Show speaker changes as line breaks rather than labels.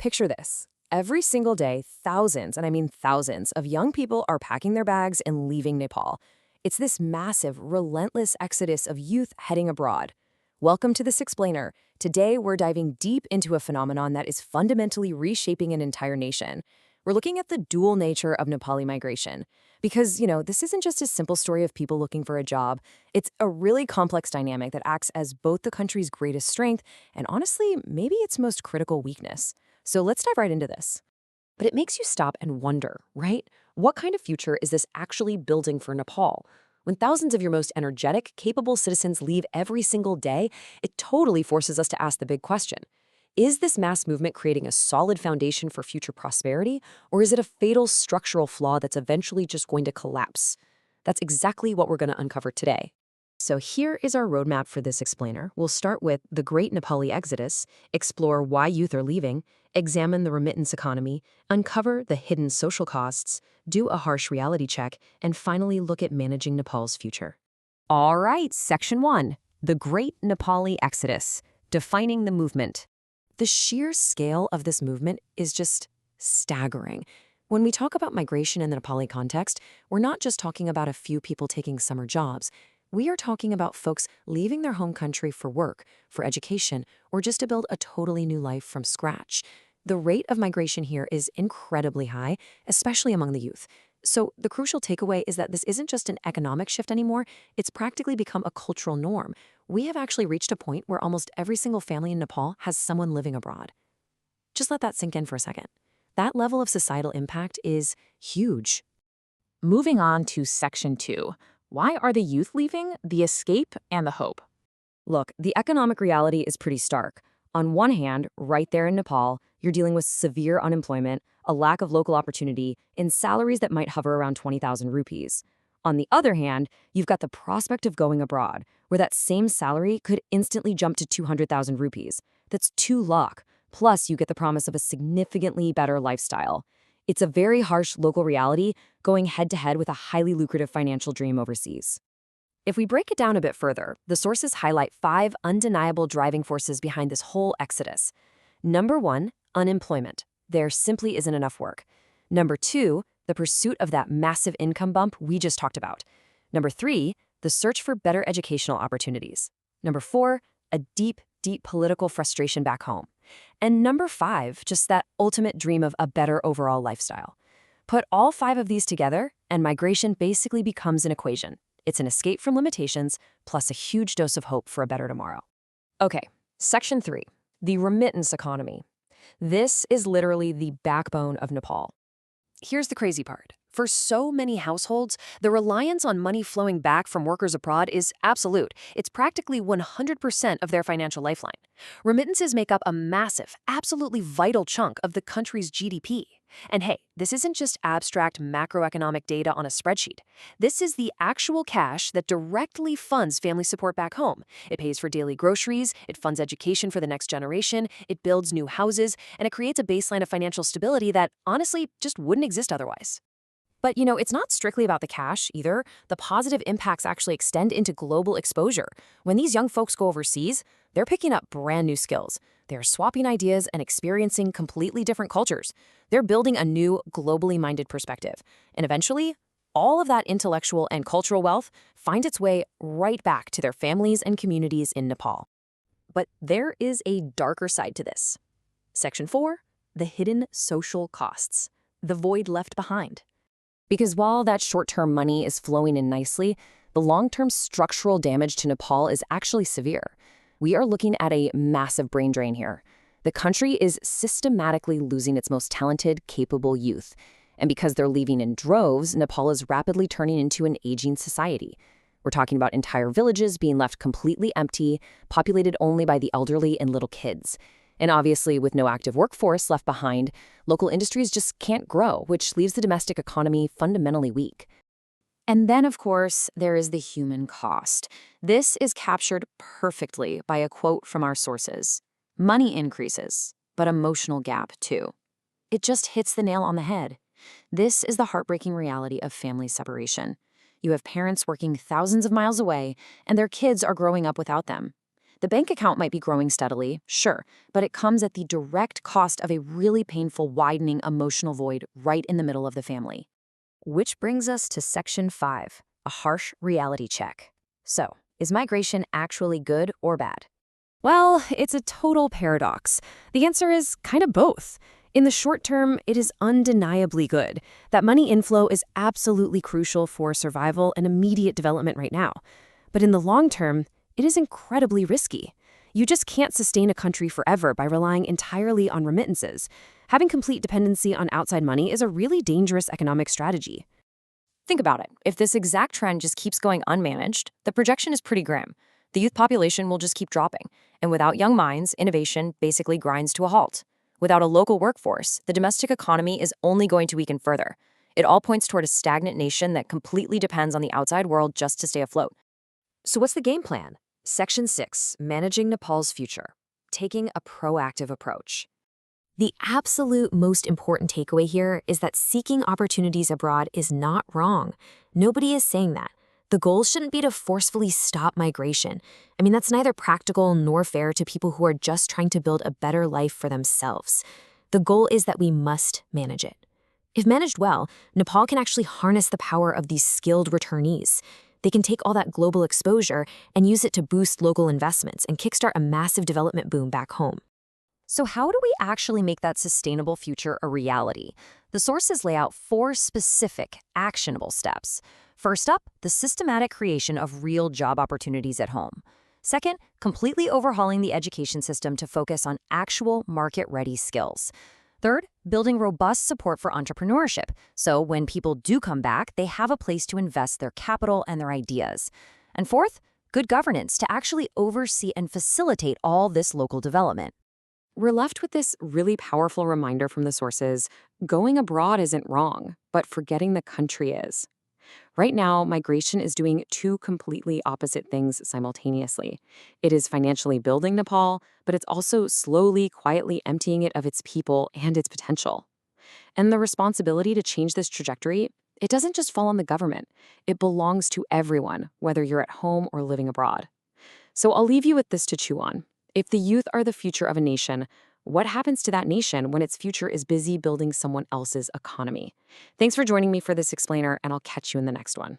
Picture this. Every single day, thousands, and I mean thousands, of young people are packing their bags and leaving Nepal. It's this massive, relentless exodus of youth heading abroad. Welcome to This Explainer. Today, we're diving deep into a phenomenon that is fundamentally reshaping an entire nation. We're looking at the dual nature of Nepali migration. Because, this isn't just a simple story of people looking for a job. It's a really complex dynamic that acts as both the country's greatest strength and, honestly, maybe its most critical weakness. So let's dive right into this. But it makes you stop and wonder, right? What kind of future is this actually building for Nepal? When thousands of your most energetic, capable citizens leave every single day, it totally forces us to ask the big question. Is this mass movement creating a solid foundation for future prosperity, or is it a fatal structural flaw that's eventually just going to collapse? That's exactly what we're going to uncover today. So here is our roadmap for This Explainer. We'll start with the Great Nepali Exodus, explore why youth are leaving, examine the remittance economy, uncover the hidden social costs, do a harsh reality check, and finally look at managing Nepal's future. All right, Section 1, the Great Nepali Exodus, defining the movement. The sheer scale of this movement is just staggering. When we talk about migration in the Nepali context, we're not just talking about a few people taking summer jobs. We are talking about folks leaving their home country for work, for education, or just to build a totally new life from scratch. The rate of migration here is incredibly high, especially among the youth. So the crucial takeaway is that this isn't just an economic shift anymore, it's practically become a cultural norm. We have actually reached a point where almost every single family in Nepal has someone living abroad. Just let that sink in for a second. That level of societal impact is huge. Moving on to Section 2. Why are the youth leaving? The escape and the hope. Look, the economic reality is pretty stark. On one hand, right there in Nepal, you're dealing with severe unemployment, a lack of local opportunity, and salaries that might hover around 20,000 rupees. On the other hand, you've got the prospect of going abroad, where that same salary could instantly jump to 200,000 rupees. That's 2 lakh. Plus, you get the promise of a significantly better lifestyle. It's a very harsh local reality going head-to-head with a highly lucrative financial dream overseas. If we break it down a bit further, the sources highlight 5 undeniable driving forces behind this whole exodus. Number 1, unemployment. There simply isn't enough work. Number 2, the pursuit of that massive income bump we just talked about. Number 3, the search for better educational opportunities. Number 4, a deep political frustration back home. And number 5, just that ultimate dream of a better overall lifestyle. Put all 5 of these together, and migration basically becomes an equation. It's an escape from limitations, plus a huge dose of hope for a better tomorrow. Okay, Section 3, the remittance economy. This is literally the backbone of Nepal. Here's the crazy part. For so many households, the reliance on money flowing back from workers abroad is absolute. It's practically 100% of their financial lifeline. Remittances make up a massive, absolutely vital chunk of the country's GDP. And hey, this isn't just abstract macroeconomic data on a spreadsheet. This is the actual cash that directly funds family support back home. It pays for daily groceries, it funds education for the next generation, it builds new houses, and it creates a baseline of financial stability that, honestly, just wouldn't exist otherwise. But, it's not strictly about the cash, either. The positive impacts actually extend into global exposure. When these young folks go overseas, they're picking up brand new skills. They're swapping ideas and experiencing completely different cultures. They're building a new, globally minded perspective. And eventually, all of that intellectual and cultural wealth finds its way right back to their families and communities in Nepal. But there is a darker side to this. Section 4, the hidden social costs. The void left behind. Because while that short-term money is flowing in nicely, the long-term structural damage to Nepal is actually severe. We are looking at a massive brain drain here. The country is systematically losing its most talented, capable youth. And because they're leaving in droves, Nepal is rapidly turning into an aging society. We're talking about entire villages being left completely empty, populated only by the elderly and little kids. And obviously, with no active workforce left behind, local industries just can't grow, which leaves the domestic economy fundamentally weak. And then, of course, there is the human cost. This is captured perfectly by a quote from our sources. Money increases, but emotional gap too. It just hits the nail on the head. This is the heartbreaking reality of family separation. You have parents working thousands of miles away, and their kids are growing up without them. The bank account might be growing steadily, sure, but it comes at the direct cost of a really painful, widening emotional void right in the middle of the family. Which brings us to Section 5, a harsh reality check. So, is migration actually good or bad? Well, it's a total paradox. The answer is kind of both. In the short term, it is undeniably good. That money inflow is absolutely crucial for survival and immediate development right now. But in the long term, it is incredibly risky. You just can't sustain a country forever by relying entirely on remittances. Having complete dependency on outside money is a really dangerous economic strategy. Think about it. If this exact trend just keeps going unmanaged, the projection is pretty grim. The youth population will just keep dropping. And without young minds, innovation basically grinds to a halt. Without a local workforce, the domestic economy is only going to weaken further. It all points toward a stagnant nation that completely depends on the outside world just to stay afloat. So what's the game plan? Section 6, Managing Nepal's Future. Taking a proactive approach. The absolute most important takeaway here is that seeking opportunities abroad is not wrong. Nobody is saying that. The goal shouldn't be to forcefully stop migration. I mean, that's neither practical nor fair to people who are just trying to build a better life for themselves. The goal is that we must manage it. If managed well, Nepal can actually harness the power of these skilled returnees. They can take all that global exposure and use it to boost local investments and kickstart a massive development boom back home. So how do we actually make that sustainable future a reality? The sources lay out 4 specific, actionable steps. First up, the systematic creation of real job opportunities at home. Second, completely overhauling the education system to focus on actual market-ready skills. Third, building robust support for entrepreneurship, so when people do come back, they have a place to invest their capital and their ideas. And fourth, good governance to actually oversee and facilitate all this local development. We're left with this really powerful reminder from the sources: going abroad isn't wrong, but forgetting the country is. Right now, migration is doing 2 completely opposite things simultaneously. It is financially building Nepal, but it's also slowly, quietly emptying it of its people and its potential. And the responsibility to change this trajectory, it doesn't just fall on the government. It belongs to everyone, whether you're at home or living abroad. So I'll leave you with this to chew on. If the youth are the future of a nation, what happens to that nation when its future is busy building someone else's economy? Thanks for joining me for this explainer, and I'll catch you in the next one.